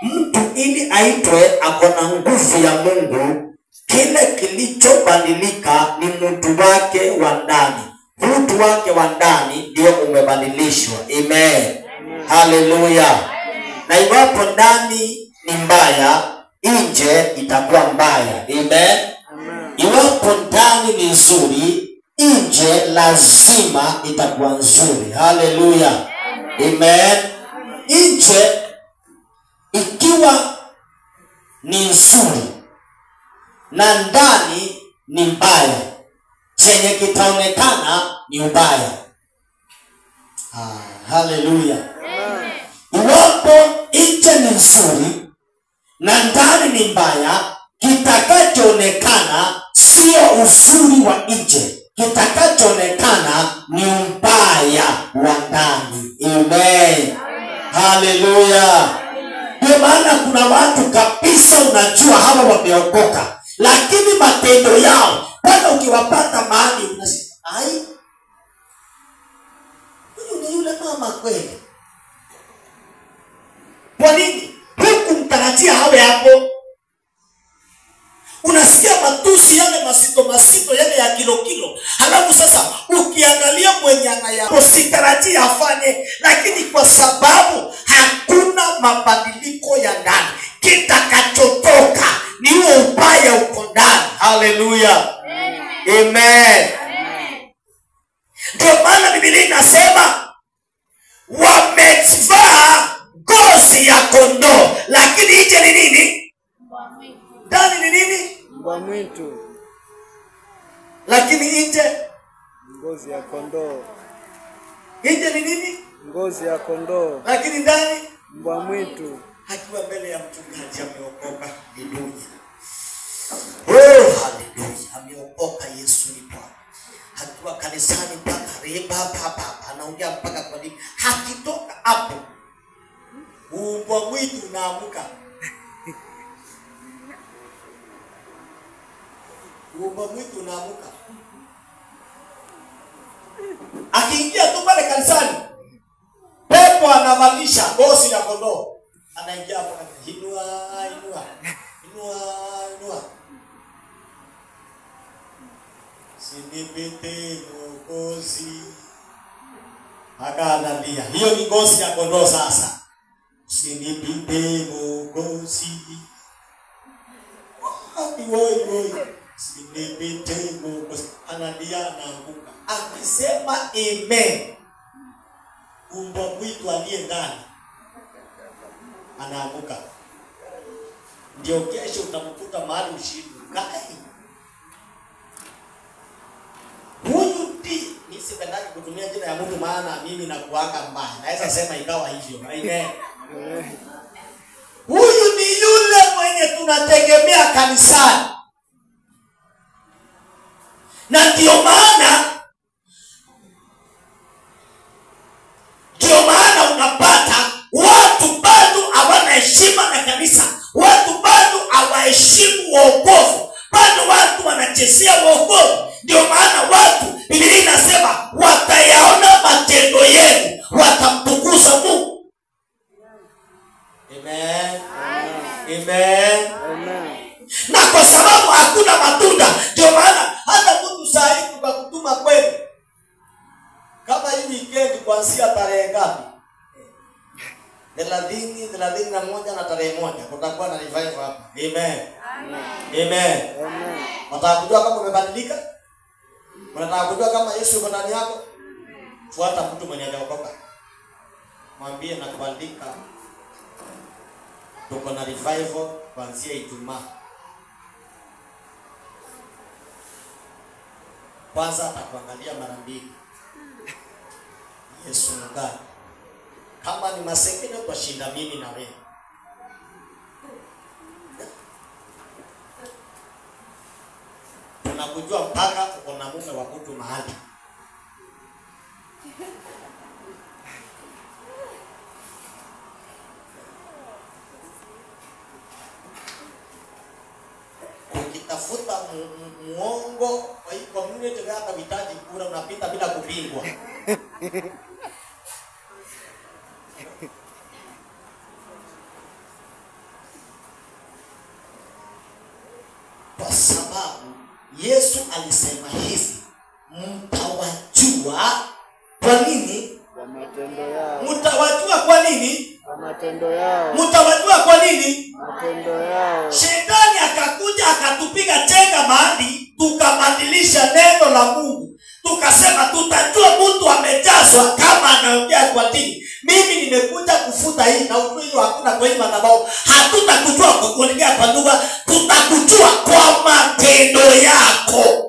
Mtu ili aitwe akona nguvu ya Mungu, kile kilichobadilika ni mtu wake wa ndani. Mtu wake wa ndani ndio umebadilishwa. Amen. Haleluya. Na iwapo ndani ni mbaya, nje itakuwa mbaya. Amen. Iwapo ndani ni nzuri, nje lazima itakuwa nzuri. Haleluya. Amen. Nje ikiwa ni nzuri na ndani ni mbaya, chenye kitaonekana ni ubaya. Haleluya. Iwapo nje ni nzuri na ndani ni mbaya, kitakachoonekana sio uzuri wa nje, kitakachoonekana ni ubaya wa ndani. Amen. Haleluya. Ndio maana kuna watu kabisa unajua hawa wameokoka, lakini matendo yao bado ukiwapata mahali unasema ai, huyu ni yule mama kweli. Kwa nini? Hukumtarajia hawe hapo. Unasikia matusi yale masito yale ya kilo. Halafu sasa ukiangalia mwenye usitarajia afanye, lakini kwa sababu hakuna mabadiliko ya ndani, kitakachotoka ni huo ubaya uko ndani. Haleluya. Amen. Ndio maana Biblia inasema wamevaa ngozi ya kondoo, lakini nje ni nini? Ndani ni nini? Mbwa mwitu. Lakini nje ngozi ya kondoo. Nje ni nini? Ngozi ya kondoo. Lakini ndani mbwa mwitu. Akiwa mbele ya mchungaji ameokoka. Haleluya. Oh, haleluya. Ameokoka, Yesu ni Bwana. Akiwa kanisani mpaka reba anaongea mpaka kwa nini? Hakitoka hapo, mbwa mwitu unaamka. Mbwa mwitu unaamka. Akiingia tu pale kanisani, pepo anavalisha ngozi ya kondoo. Anaingia hapo, inua. Sinipite ngozi. Akaangalia. Hiyo ni ngozi ya kondoo sasa. Sinipite ngozi. Woi. Sinipite ngozi. Analia, anaanguka. Akisema amen, mbwa mwitu aliye ndani anaanguka. Ndio kesho utamkuta mahali ushindi. Huyu ni sipendaki kutumia jina ya mtu, maana mimi nakuanga mbaya. Naweza sema ikawa hivyo. Amen. Huyu ni yule mwenye tunategemea kanisani. Na ndio maana unapata watu bado hawana heshima na kanisa. Watu bado hawaheshimu wokovu. Bado watu wanachezea wokovu. Ndio maana watu, Biblia inasema watayaona matendo yenu, watamtukuza Mungu. Amen. Na kwa sababu hakuna matunda, ndio maana hata mtu saa hii tukakutuma kwenu, kama hii weekend kuanzia tarehe ngapi? 31 na tarehe 1 kutakuwa na revival hapa. Amen. Unataka kujua kama umebadilika? Unataka kujua kama Yesu yuko ndani yako? Fuata mtu mwenye hajaokoka. Mwambie na kuandika, tuko na revival kuanzia Ijumaa. Kwanza atakuangalia mara mbili. Yesu mgani? Kama ni masekene kwa shinda mimi na wewe. Tunakujua mpaka uko na mume wa mtu mahali. Ukitafuta muongo kwa hii community hata vitaji kura unapita bila kupingwa. kwa sababu Yesu alisema hivi, mtawajua kwa nini? Kwa matendo yao. Mtawajua kwa nini? Kwa matendo yao. Mtawajua kwa nini? Matendo yao. Shetani akakuja akatupiga chenga mahali, tukabadilisha neno la Mungu. Tukasema tutajua mtu amejazwa kama anaongea kwa dini. Mimi nimekuja kufuta hii na ukweli hakuna kwa hii madhabahu. Hatutakujua kwa kuongea kwa lugha, tutakujua kwa matendo yako.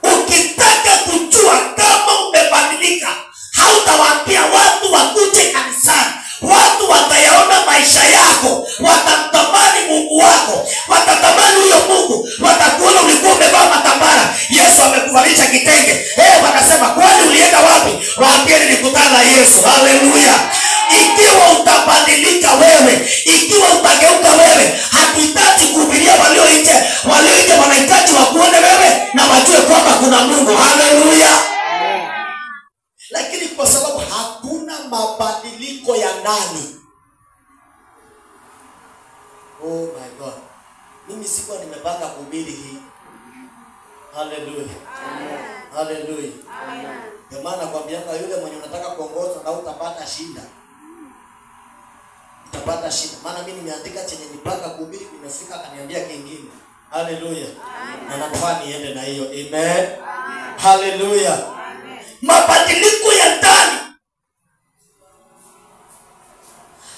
Ukitaka kujua kama umebadilika, hautawaambia watu wakuje kanisani. Watu watayaona maisha yako, watamtamani Mungu wako, watatamani huyo Mungu, watakuona ulikuwa umevaa matambara, Yesu amekuvalisha kitenge. Wanasema kwani ulienda wapi? Waambie nilikutana na Yesu. Haleluya. Ikiwa utabadilika wewe, ikiwa utageuka wewe, hatuhitaji kuhubiria walio nje. Walio nje wanahitaji wakuone wewe na wajue kwamba kuna Mungu. Haleluya. Lakini kwa sababu hakuna mabadiliko ya ndani. Oh my God. Mimi sikuwa nimepanga kuhubiri hii. Haleluya. Haleluya. Kwa maana kwambianga yule mwenye unataka kuongoza na utapata shida. Utapata shida. Maana mimi nimeandika chenye nipanga kuhubiri, nimefika akaniambia kingine. Haleluya. Na nataka niende na hiyo. Amen. Haleluya. Mabadiliko ya ndani.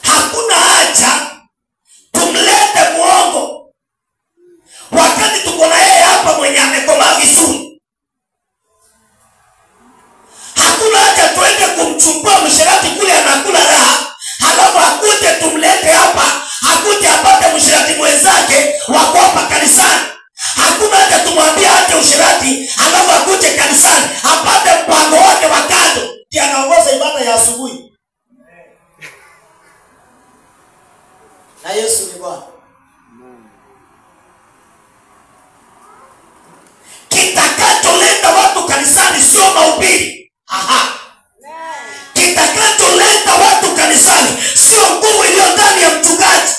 Hakuna haja tumlete muongo wakati tuko na yeye hapa mwenye amekomaa vizuri. Hakuna haja tuende kumchumbua mshirati kule anakula raha, halafu akuje tumlete hapa, akuje apate mshirati mwenzake wako hapa kanisani. Hakuna haja tumwambie aje ushirati, halafu akuje kanisani apate mpango wake wa kando ndiye anaongoza ibada ya asubuhi. Na Yesu ni Bwana. Kitakacholeta watu kanisani sio mahubiri. Kitakacholeta watu kanisani sio nguvu iliyo ndani ya mchungaji.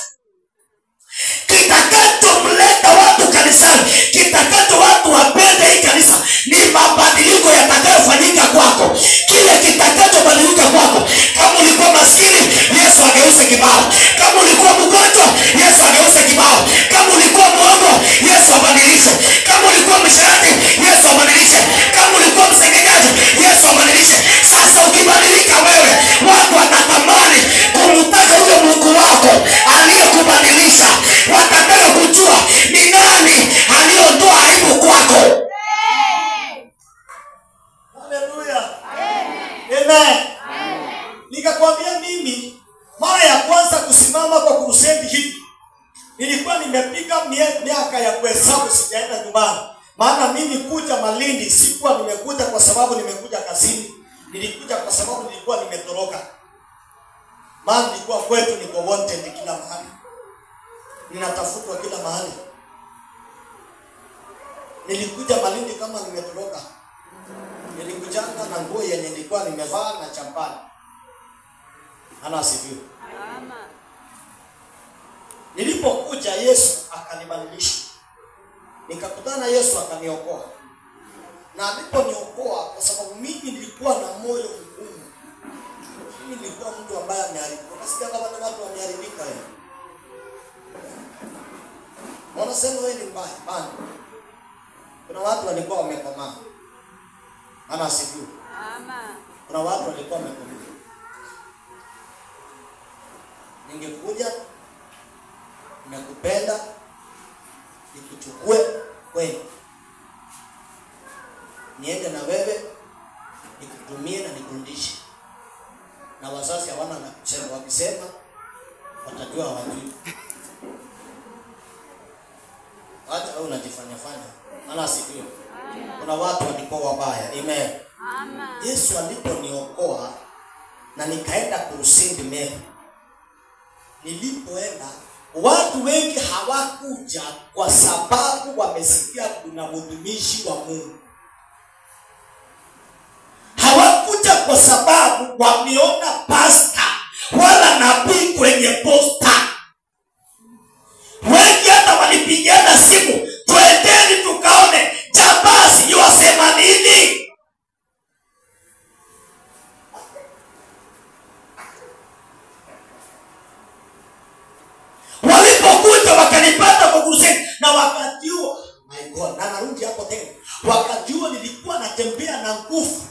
Kitakachomleta watu kanisani, kitakacho watu wapende hii kanisa ni mabadiliko yatakayofanyika kwako. Kile kitakachobadilika kwako. Kama ulikuwa maskini, Yesu ageuze kibao. Kama ulikuwa mgonjwa, Yesu ageuze kibao. Kama ulikuwa muongo, Yesu abadilishe. Kama ulikuwa msherati, Yesu abadilishe. Kama ulikuwa msengenyaji, Yesu abadilishe. Sasa ukibadilika wewe, watu watatamani kumtaja huyo Mungu wako aliyekubadilisha. Watataka kujua ni nani aliondoa aibu kwako. Haleluya. Amen. Nikakwambia mimi mara ya kwanza kusimama kwa crusade hii nilikuwa nimepiga miaka ya kuhesabu, sijaenda nyumbani. Maana mimi kuja Malindi sikuwa nimekuja kwa sababu nimekuja kazini. Nilikuja kwa sababu nilikuwa nimetoroka. Maana nilikuwa kwetu niko wanted kila mahali. Ninatafutwa kila mahali. Nilikuja Malindi kama nimetoroka. Nilikujanga na nguo yenye nilikuwa nimevaa na champani. Ana asifiwe. Nilipokuja Yesu akanibadilisha. Nikakutana Yesu akaniokoa. Na aliponiokoa kwa sababu mimi nilikuwa na moyo mgumu. Mimi nilikuwa mtu ambaye ameharibika. Unasikia kama watu wameharibika hivi. Wanasema wewe ni mbaya, bana. Kuna watu walikuwa wamekomaa. Ana asifiwe. Amen. Kuna watu walikuwa wamekomaa. Ningekuja nakupenda nikuchukue kwenu, niende na wewe nikutumie na nikurudishe. Na wazazi hawana la kusema, wakisema watajua hawajui. Hata wewe unajifanya fanya. Ana asifiwe. Kuna watu walikuwa wabaya. Amen. Amen. Yesu aliponiokoa na nikaenda crusade Meru. Nilipoenda watu wengi hawakuja kwa sababu wamesikia kuna mtumishi wa Mungu. Hawakuja kwa sababu wameona pasta wala kuona nabii kwenye posta. Wengi hata walipigiana simu, twendeni tukaone jambazi yuwasema nini. Walipokuja wakanipata kwa kusema, na wakati huo, my God, na narudi hapo tena, wakati huo nilikuwa natembea na nguvu.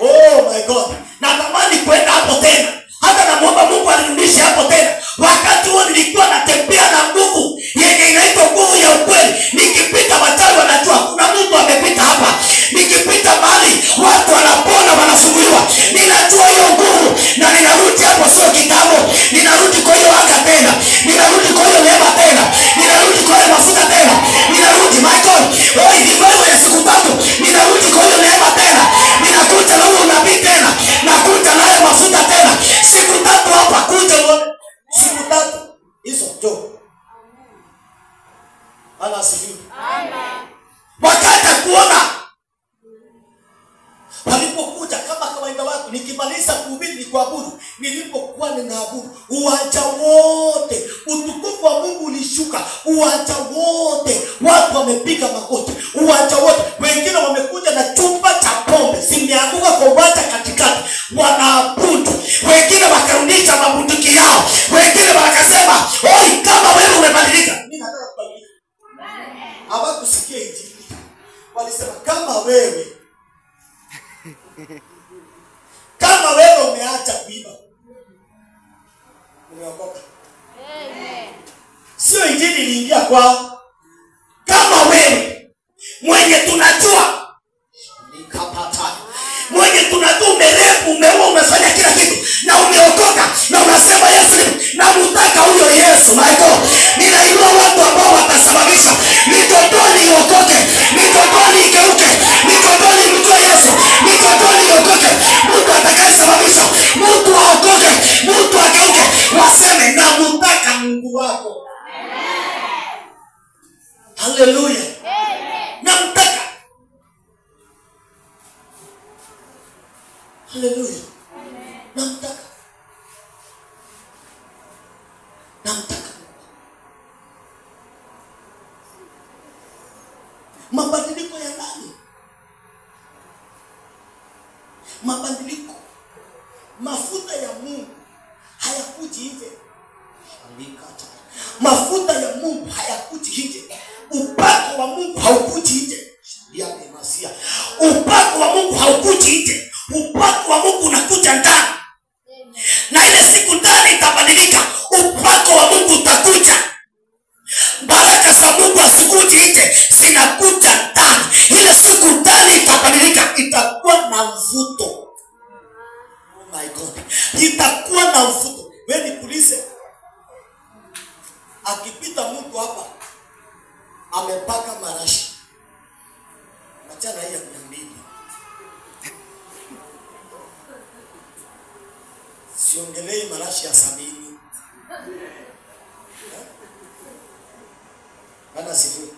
Oh my God, natamani kwenda hapo tena, hata namuomba Mungu anirudishe hapo tena. Wakati huo nilikuwa natembea na nguvu yenye inaitwa nguvu ya ukweli. Nikipita wachawi wanajua kuna mtu amepita hapa. Nikipita mahali watu wanapona, wanafunguliwa, ninajua hiyo nguvu, na ninarudi hapo. Sio kitambo, ninarudi kwa hiyo anga tena, ninarudi kwa hiyo neema tena, ninarudi kwa hiyo mafuta tena, ninarudi. My God, oh, ilivyo ya siku tatu, ninarudi kwa hiyo neema tena, ninakuja na huo unabii tena, nakuja na hayo mafuta tena. Siku tatu hapa, kuja uone. Siku tatu hizo njoo. Ana asifiwe. Amen. Wakati kuona walipokuja kama kawaida wako, nikimaliza kuhubiri ni kuabudu. Nilipokuwa ninaabudu, uwanja wote utukufu wa Mungu ulishuka. Uwanja wote watu wamepiga magoti, uwanja wote. Wengine wamekuja na chupa cha pombe zimeanguka kwa uwanja katikati, wanaabudu. Wengine wakarudisha mabunduki yao, wengine wakasema, oi, kama wewe umebadilika. Mimi nataka kubadilika. Hawakusikia injili. Walisema kama wewe umeacha kuiba, umeokoka. Sio injili iliingia kwao. Kama wewe mwenye tunajua nikapata, mwenye tunajua umerepu, umeua, umefanya kila kitu na umeokoka, na unasema Yesu, na mtaka huyo Yesu. My God, ninainua watu ambao watasababisha mitotoni iokoke, mitotoni igeuke, mitotoni mjue Yesu, mitotoni iokoke. Mtu atakayesababisha mtu aokoke, mtu ageuke, waseme na mtaka Mungu wako. Haleluya. Namtaka. Haleluya. Namtaka. Mabadiliko ya ndani. Mabadiliko. Mafuta ya Mungu hayakuji nje. Mafuta ya Mungu hayakuji nje. Upako wa Mungu haukuji nje. Upako wa Mungu haukuji nje. Upako wa Mungu unakuja ndani. Na ile siku ndani itabadilika. Upako wa Mungu utakuja. Baraka za Mungu asikuji nje, zinakuja ndani. Ile siku ndani itabadilika, itakuwa na mvuto. Oh my God, itakuwa na mvuto. Wewe nikuulize, akipita mtu hapa amepaka marashi, achana hii ya 200, siongelei marashi ya 70. Bana sifu.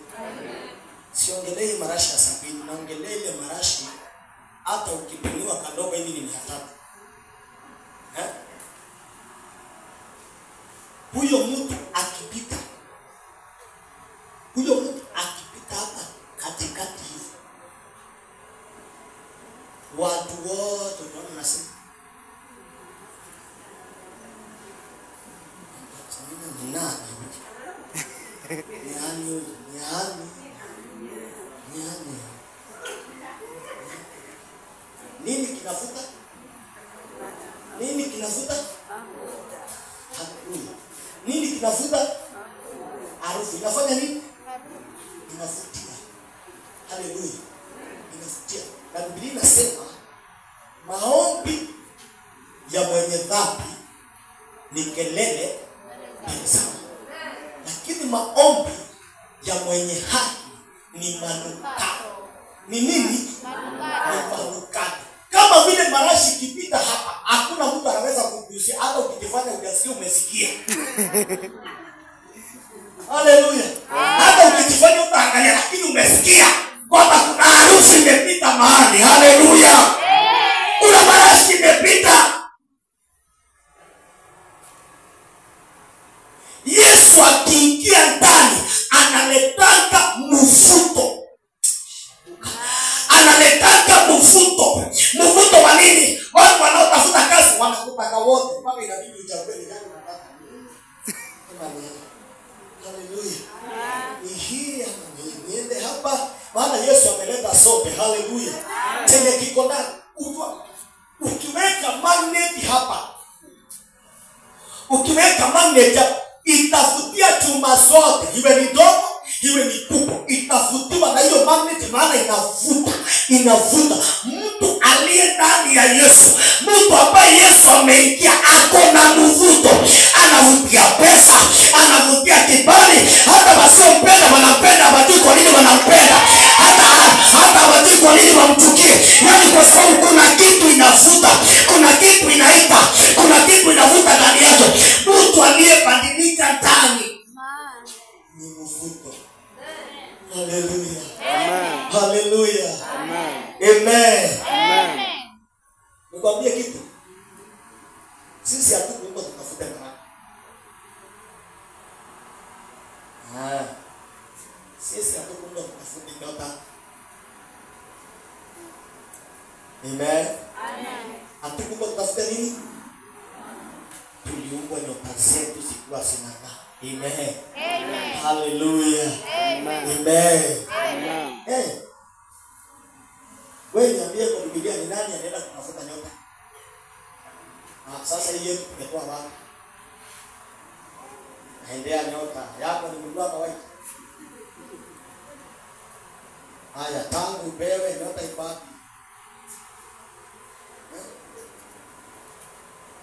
Siongelei marashi ya 70, naongelea ile marashi hata ukipimiwa kadogo hivi ni 300. Huyo mtu akipita, hapa katikati hivi, watu wote wanasema nini kinavuta? Nini kinavuta? Hakuna. Nini kinavuta? Harufu. Inafanya nini? Inavutia. Haleluya. Inavutia. Na Biblia inasema maombi ya mwenye dhambi ni kelele sana, lakini maombi ya mwenye haki ni manukato. Ni nini? Ni manukato. Kama vile marashi kipita hapa, hakuna mtu anaweza kukusia, hata ukijifanya hujasikia umesikia. Haleluya. Hata ukijifanya utaangalia lakini umesikia kwamba kuna harufu imepita mahali. Haleluya. Kuna marashi imepita. wote mpaka inabidi uchague ni gani unataka. Haleluya. Ni hii niende hapa maana Yesu ameleta sote. Haleluya. Chenye kiko ndani. Ukiweka magnet hapa. Ukiweka magnet hapa itafutia chuma zote. Iwe ni ndogo, iwe ni kubwa. Itafutiwa na hiyo magnet maana inavuta. Mtu aliye ndani ya Yesu, mtu ambaye Yesu ameingia ako na mvuto. Anavutia pesa, anavutia kibali. Hata wasiompenda wanampenda, wajui kwa nini wanampenda. Hata wajui kwa nini wamchukie. Yaani kwa sababu kuna kitu inavuta, kuna kitu inaita, kuna kitu inavuta ndani yake. Mtu aliyebadilika ndani ni mvuto. Haleluya. Amen. Haleluya. Amen. Amen. Amen. Nikwambie kitu. Sisi hatukuomba tutafute baraka. Sisi hatukuomba tutafute nyota. Amen. Amen. Hatukuomba tutafute nini? Tuliumbwa nyota zetu zikiwa zinang'aa. Amen. Amen. Hallelujah. Amen. Amen. Amen. Wewe niambie kwa Biblia ni nani anaenda kutafuta nyota? Sasa hii yetu tumetoa wapi? Naendea nyota yako ni mduara white. Haya, tangu upewe nyota iko wapi?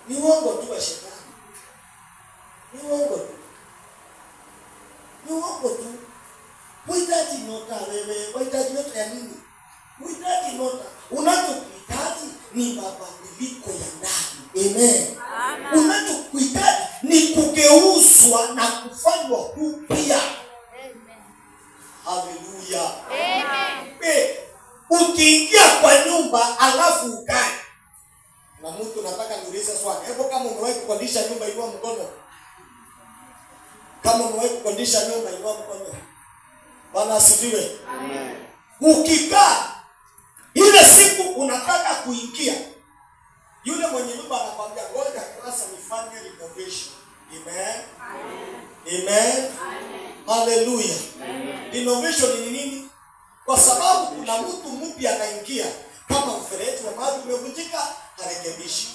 Ni uongo tu wa shetani. Ni uongo tu. Ni uongo tu. Huhitaji nyota wewe. Huhitaji nyota ya nini? Huhitaji nyota. Unachohitaji ni mabadiliko ya ndani. Amen. Unachohitaji ni kugeuzwa na kufanywa upya. Haleluya. Amen. Ukiingia kwa nyumba alafu ukae. Na mtu nataka niulize swali. Hebu kama umewahi kukodisha nyumba inua mkono. Kama umewahi kukodisha nyumba inua mkono. Bwana asifiwe. Amen. Ukikaa ile siku unataka kuingia, yule mwenye nyumba anakuambia ngoja sasa nifanye renovation. Amen. Amen. Hallelujah. Renovation ni nini? Kwa sababu kuna mtu mpya anaingia, kama mfereji wa maji umevunjika, harekebishi.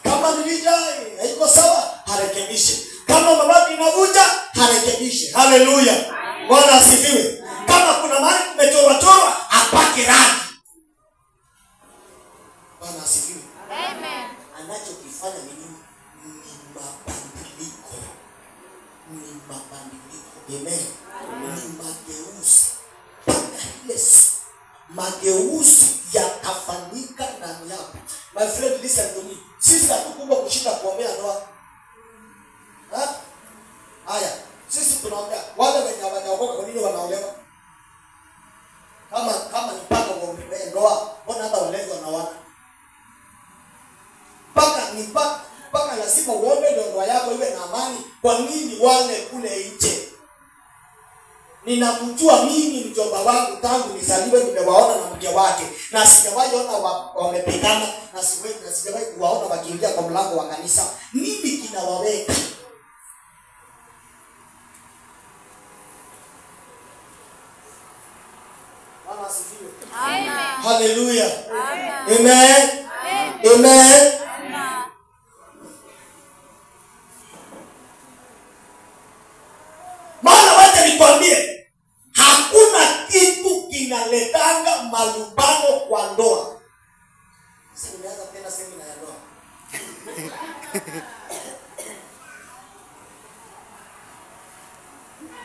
Kama nilija haiko sawa, harekebishi. Kama mabati inavuja, harekebishi. Hallelujah. Bwana asifiwe. Kama kuna mahali kumechorwa apake rangi. Bwana asifiwe. Amen. Anachokifanya ni nini? Ni mabadiliko. Ni mabadiliko. Amen. Ni mageuzi. Mpaka ile mageuzi yatafanyika ndani yako. My friend, listen to me. Sisi hatukuomba kushinda kuombea ndoa. Haya, sisi tunaombea wale wenye hawajaokoka kwa nini wanaolewa? Kama ni mpaka uombee ndoa, mbona hata walevi wanaoana? Mpaka lazima uombe ndio ndoa yako iwe na amani. Kwa nini wale kule nje? Ninamjua mimi mjomba wangu tangu nizaliwe, nimewaona na mke wake, na sijawahi ona wamepigana, na sijawahi kuwaona wakiingia kwa mlango wa kanisa. Nini kinawaweka? Bwana asifiwe. Amen. Hallelujah. Amen. Amen. Amen. Maana wacha nikwambie, hakuna kitu kinaletanga malumbano kwa ndoa. Sasa nimeanza tena semina ya ndoa.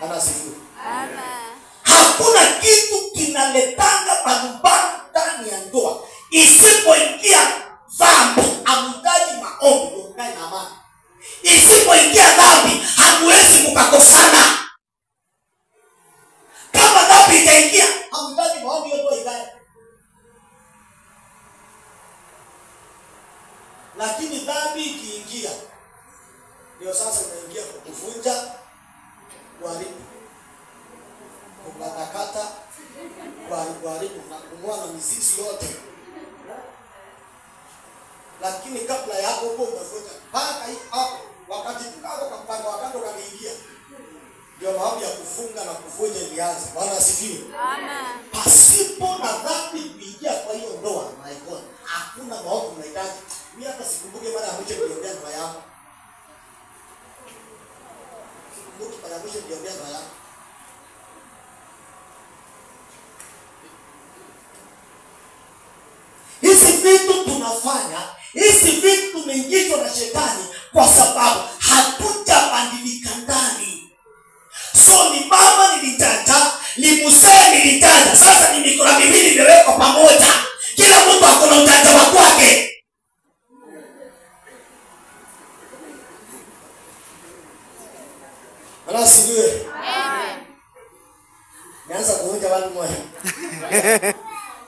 Bwana asifiwe. Amen. Hakuna kitu kinaletanga malumbano ndani ya ndoa isipoingia dhambi. Hamhitaji maombi ndio mkae na amani. Isipoingia dhambi hamwezi mkakosana. Kama dhambi itaingia, hamhitaji maombi yote ikae. Lakini dhambi ikiingia, ndio sasa unaingia kuvunja, kuharibu, kukatakata, kuharibu na kung'oa na mizizi yote. lakini kabla ya hapo huko umefuta mpaka hapo wakati tukao kampanga wakati ukaingia. Ndio maombi ya kufunga na kuvuja ilianza. Bwana asifiwe. Amen. Pasipo na dhambi kuingia kwa hiyo ndoa, my God, hakuna maombi unahitaji. Mimi hata sikumbuke mara ya mwisho niliombea ndoa yako. Sikumbuki mara ya mwisho niliombea ndoa yako. Hizi vitu tunafanya, hizi vitu tumeingizwa na shetani kwa sababu hatujabadilika ndani. So ni mama nilitata, ni mzee nilitata, sasa ni mikono miwili imewekwa pamoja. Kila mtu ako na utata wa kwake. Bwana asifiwe. Amen. Nianza kuonja watu moja.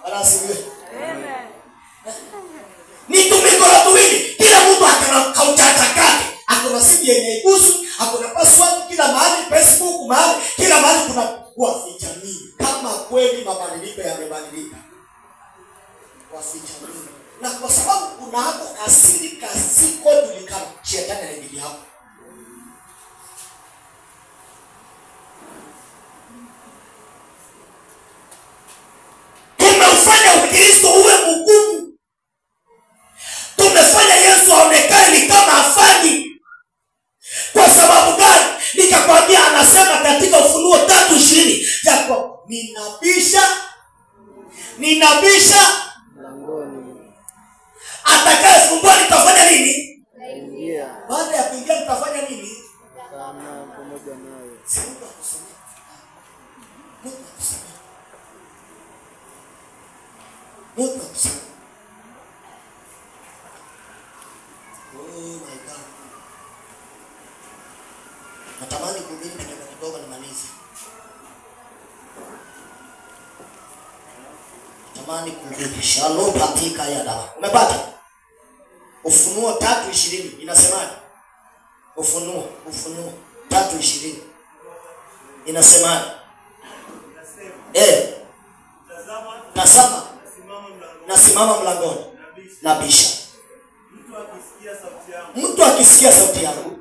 Bwana asifiwe. Amen. Ni tumikono tuwili, kila mtu akana kautata kake. Akona simu yenye igusu, akona password kila mahali, Facebook mahali, kila mahali kuna kuwaficha nini? Kama kweli mabadiliko yamebadilika. Kuwaficha nini? Na kwa sababu kuna hapo kasiri kasiko julikana, shetani anaingia hapo. Tumefanya Ukristo uwe mgumu. Tumefanya Yesu aonekane ni kama afani. Kwa sababu gani? Nikakwambia anasema katika Ufunuo 3:20 yako ninabisha Mlangoni. atakayefungua nitafanya nini? Ingia Baada ya kuingia nitafanya nini? kama pamoja naye. Si Mungu akusomea. Mungu akusomea. Mungu akusomea. Oh my God. Natamani kuhubiri kidogo nimalize. Natamani kuhubiri. Shalom katika ya dawa. Umepata? Ufunuo 3:20 inasemaje? Ufunuo 3:20 inasemaje? Tazama nasimama mlangoni nabisha. Mtu akisikia sauti yangu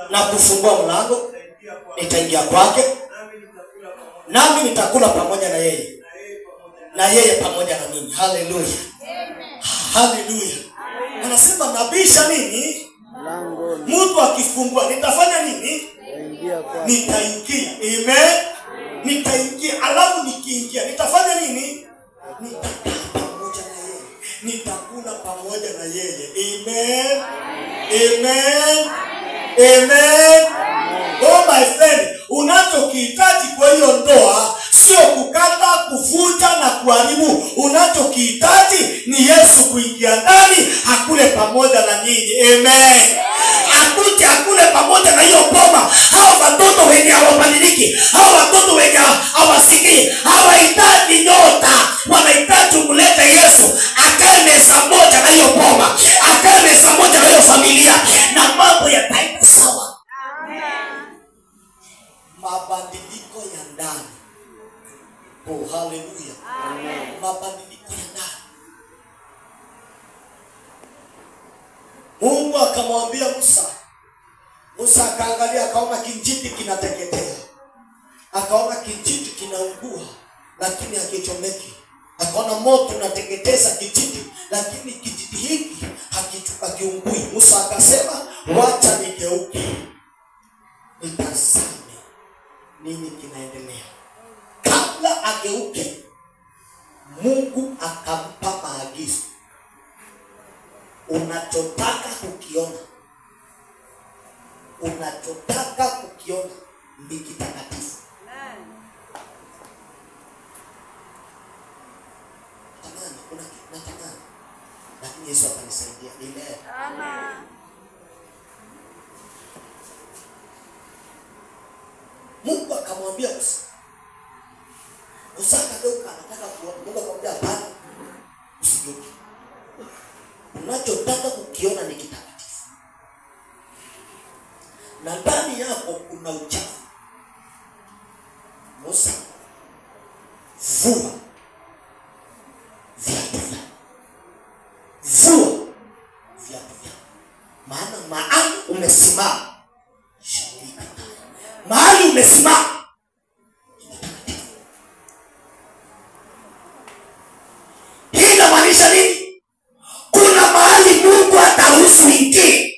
na kufungua mlango, nitaingia kwake, nami nitakula pamoja na yeye, na yeye pamoja na mimi. Haleluya. Haleluya. Anasema nabisha nini? Mlangoni. Mtu akifungua nitafanya nini? Ingia kwa Nitaingia. Amen. Nitaingia. Alafu nikiingia nitafanya nini? Nitakaa pamoja na yeye, nitakula pamoja na yeye. Amen. Amen. Amen. Oh my friend, unachokihitaji kwa hiyo ndoa sio kukata, kufuta na kuharibu. Unachokihitaji ni Yesu kuingia ndani, akule pamoja na nyinyi. Amen. Akule pamoja na hiyo boma. Hao watoto wenye hawabadiliki, hao watoto wenye hawasikii, hawahitaji nyota, wanahitaji kumleta Yesu akae meza moja na hiyo boma, akae meza moja na hiyo familia, na mambo yataenda sawa. Mabadiliko ya ndani. Oh, haleluya. Mabadiliko ya ndani. Mungu akamwambia Musa. Musa akaangalia akaona kijiti kinateketea. Akaona kijiti kinaungua lakini hakichomeki. Akaona moto unateketeza kijiti lakini kijiti hiki hakiungui. Musa akasema, wacha nigeuke nitazame nini kinaendelea. Kabla ageuke, Mungu akampa maagizo. Unachotaka kukiona ni kitakatifu. Natamani lakini Yesu atanisaidia. Amen. Mungu akamwambia Musa. Musa akageuka anataka kuona. Mungu akamwambia hapana, usigeuke. Unachotaka kukiona ni kitakatifu, na ndani yako kuna uchafu. Musa, vua viatu vyako, vua umesimama. Hii inamaanisha nini? Kuna mahali Mungu ataruhusu uingie.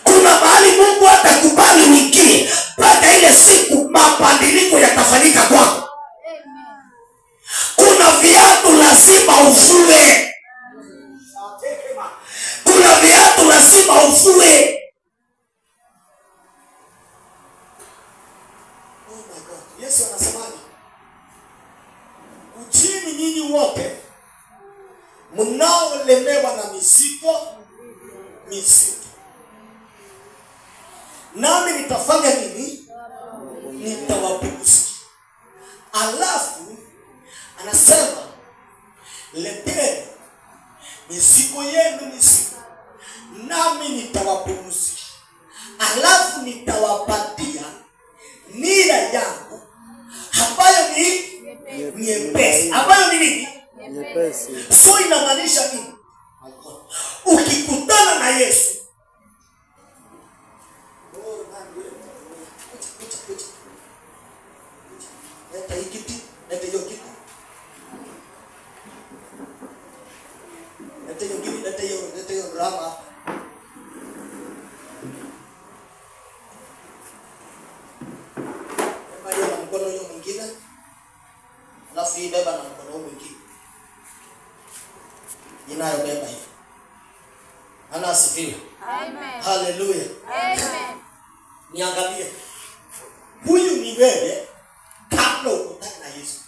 Kuna mahali Mungu atakubali uingie mpaka ile siku mabadiliko yatafanyika kwako. Kuna viatu lazima uvue. Kuna viatu lazima uvue. Oh my God. Yesu anasemaje? Ujini nyinyi wote mnaolemewa na mizigo mizito, nami nitafanya nini? Nitawapumzisha. Alafu anasema leteni mizigo yenu mizito, nami nitawapumzisha. Alafu nitawapatia nira yangu ambayo ni nyepesi. Ambayo ni nini? Nyepesi. So inamaanisha nini? Ukikutana na Yesu, leta hii kiti, leta hiyo kiti, leta hiyo kiti, leta hiyo drama. Beba hiyo na mkono hiyo mwingine, alafu hii beba na mkono mwingine inayobeba hiyo. Ana asifiwe. Amen. Hallelujah. Amen. Niangalie. Huyu ni wewe kabla ukutane na Yesu.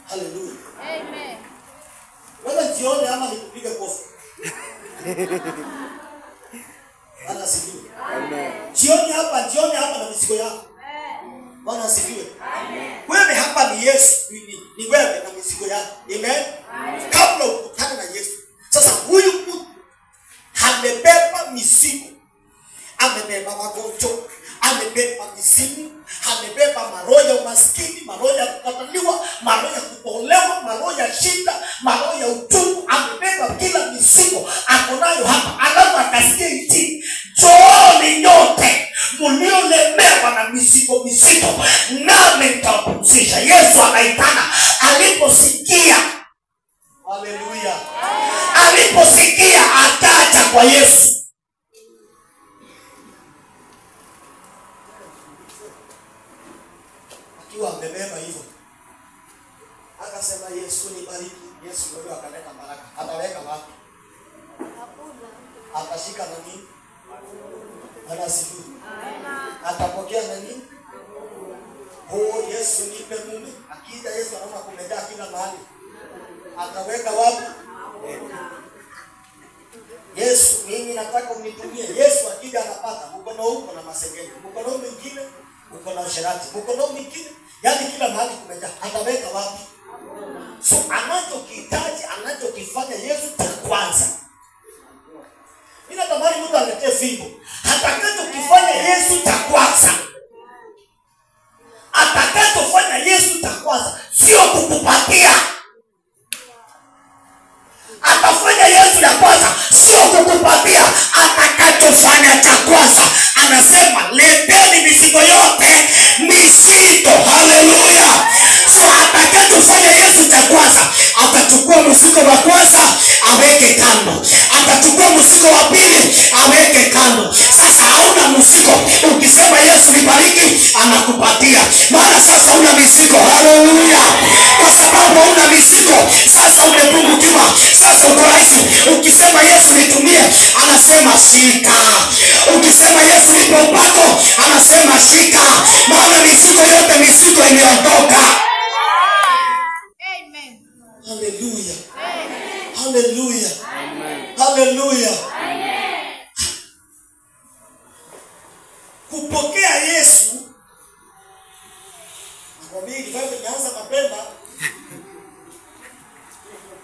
Hallelujah. Amen. Wewe jione ama nikupige kofi. Ana asifiwe. Amen. Jione hapa na mizigo yako. Bwana asifiwe. Amen. Wewe hapa ni Yesu, ni wewe na mizigo yako. Amen. Amen. Kabla ukutane na Yesu. Sasa huyu mtu amebeba mizigo, amebeba magonjwa, amebeba mizimu, amebeba maroho ya umaskini, maroho ya kukataliwa, maroho ya kupolewa, maroho ya shida, maroho ya utungu. Amebeba kila mizigo akonayo hapa. Alafu akasikia nchi, njooni nyote mliolemewa na mizigo mizito, nami nitawapumzisha. Yesu anaitana. Aliposikia, haleluya, aliposikia akaja kwa Yesu. Akiwa amebeba hivyo, akasema Yesu nibariki. Yesu ndio akaleta baraka. Ataweka wapi? Atashika na nini? Anasifiwe. Atapokea na nini? Oh, Yesu nipe mume. Akija Yesu anaona kumejaa kila mahali. Ataweka wapi? Yesu, mimi nataka unitumie. Yesu akija anapata mkono huko na masengeni, mkono mwingine uko na usherati, mkono mwingine, yani kila mahali kumejaa. Ataweka wapi? So anachokihitaji, anachokifanya Yesu cha kwanza. Mimi natamani mtu aletee fimbo. Atakachokifanya Yesu cha kwanza, atakachofanya Yesu cha kwanza sio kukupatia. Atafanya Yesu ya kwanza sio kukupatia. Atakachofanya cha kwanza, anasema leteni mizigo yote mizito. Haleluya. So atakachofanya Yesu cha kwanza, atachukua mzigo wa kwanza aweke kando, atachukua mzigo wa pili aweke kando. Sasa hauna mzigo, ukisema Yesu nibariki, anakupatia. Maana sasa una mizigo. Haleluya. Kwa sababu una mizigo, sasa umepungukiwa. Sasa uko rahisi. Ukisema Yesu nitumie, anasema shika. Ukisema Yesu nipe upako, anasema shika. Maana mizigo yote, mizigo imeondoka. Amen. Haleluya. Amen. Haleluya. Amen. Haleluya. Amen. Kupokea Yesu, nakwambia hivi imeanza mapema.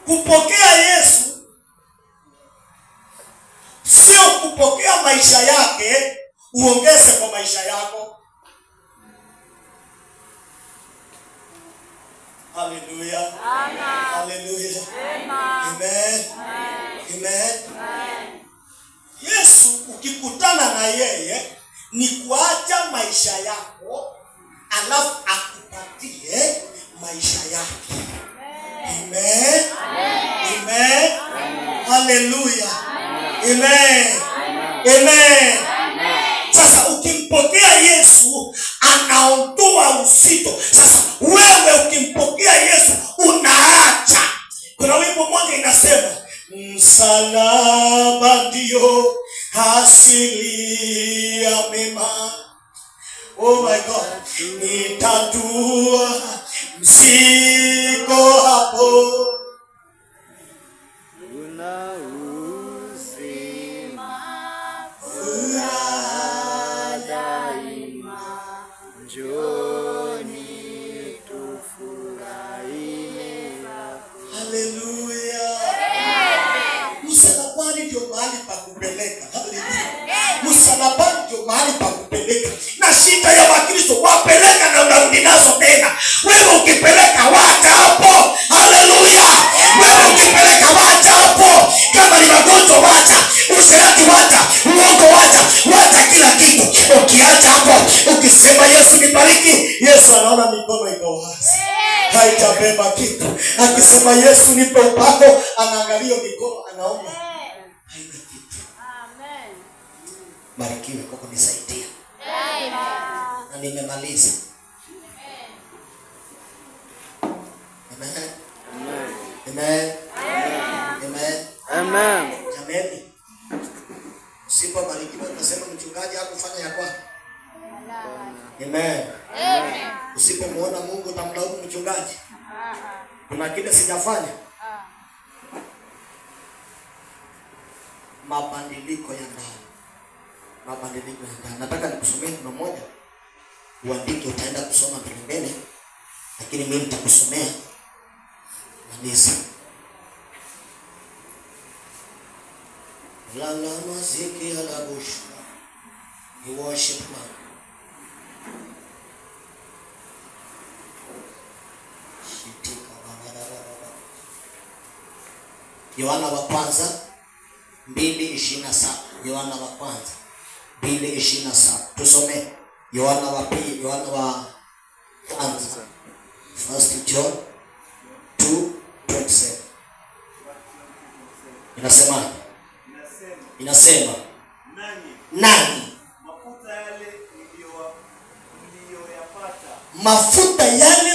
Kupokea Yesu sio kupokea maisha yake uongeze kwa maisha yako. Haleluya. Amen. Haleluya. Amen. Amen. Amen. Yesu ukikutana na yeye ni kuacha maisha yako alafu akupatie maisha yake. Amen. Amen. Hallelujah. Amen. Amen. Sasa ukimpokea Yesu anaondoa uzito. Sasa wewe ukimpokea Yesu unaacha. Kuna wimbo mmoja inasema, msalaba ndio asili ya mema. Oh my God. Nitatua mzigo hapo. Una uzima daima, njoni tufurahie. Hallelujah. Msalabani ndio mahali pa kupeleka. Hallelujah. Msalabani ndio mahali pa kupeleka. Na shida ya Wakristo wapeleka na unarudi nazo tena. Wewe ukipeleka wacha hapo. Hallelujah. Wewe ukipeleka wacha hapo. Kama ni magonjwa wacha, usherati wacha, uongo wacha, wacha kila kitu. Ukiacha hapo, ukisema Yesu nibariki, Yesu anaona mikono iko wazi. Haitabeba kitu. Akisema Yesu nipe upako, anaangalia mikono, anaona haina kitu. Amen. Barikiwe kwa kunisaidia. Na nimemaliza. Amen. Amen. Amen. Amen. Jameni. Usipobarikiwa utasema mchungaji hakufanya ya kwake. Amen. Usipomuona Mungu utamlaumu mchungaji. Kuna kile sijafanya. Mabadiliko ya ndani. Mabadiliko ya ndani. Nataka nikusomee neno moja. Uandike, utaenda kusoma mbele, lakini mimi nitakusomea maliza. La maziki ya la bush. You worship man. Yohana wa kwanza 2:27. Yohana wa kwanza 2:27. Tusome Yohana wa pili, Yohana wa kwanza. 1 John 2:27. Inasema nani mafuta yale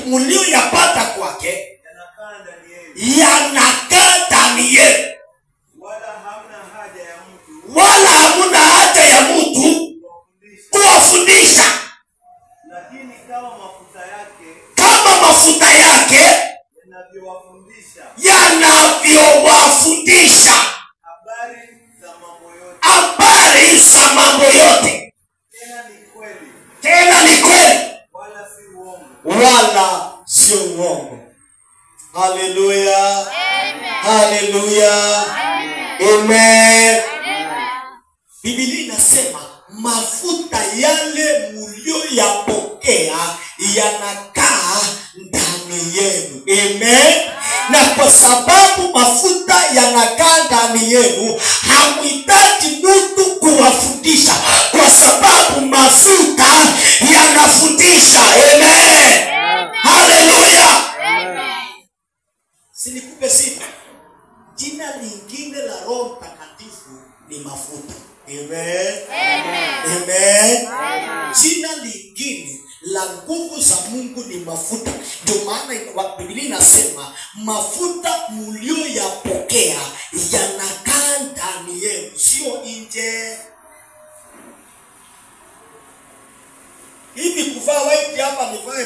mlioyapata kwake yanakaa ndani yenu, wala hamna haja ya mtu kuwafundisha. Lakini kama mafuta yake yanavyowafundisha habari za mambo yote. Tena ni kweli wala sio uongo. Hallelujah. Hallelujah. Amen. Biblia inasema mafuta yale mlioyapokea yanakaa ndani yenu. Amen. Na kwa sababu mafuta yanakaa ndani yenu, hamhitaji mtu kuwafundisha, kwa sababu mafuta yanafundisha. Amen. Hallelujah. Sinikupe sifa. Jina lingine la Roho Mtakatifu ni mafuta. Amen. Amen. Jina lingine la nguvu za Mungu ni mafuta. Ndio maana Biblia inasema mafuta mlioyapokea yanakaa ndani yenu, sio nje. Hivi kuvaa white hapa nivae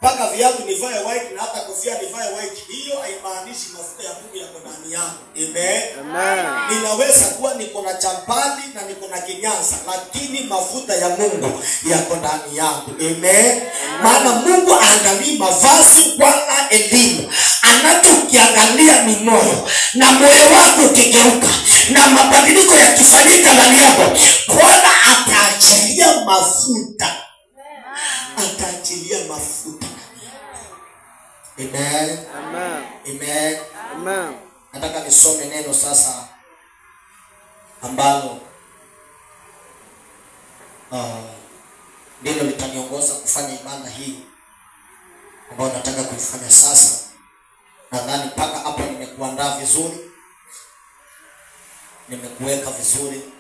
mpaka viatu nivae white na hata kofia nivae white, hiyo haimaanishi mafuta ya Mungu yako ndani yangu. Amen. Amen. Ninaweza kuwa niko na champali na niko na kinyanza, lakini mafuta ya Mungu yako ndani yangu. Amen. Maana Mungu aangalii mavazi wala elimu. Anachokiangalia ni moyo, na moyo wako ukigeuka na mabadiliko yakifanyika ndani yako, Bwana ataachilia mafuta. Ataachilia mafuta. Amen. Amen. Amen. Amen. Nataka nisome neno sasa ambalo ndilo litaniongoza kufanya ibada hii ambayo nataka kuifanya sasa. Nadhani mpaka hapo nimekuandaa vizuri, nimekuweka vizuri.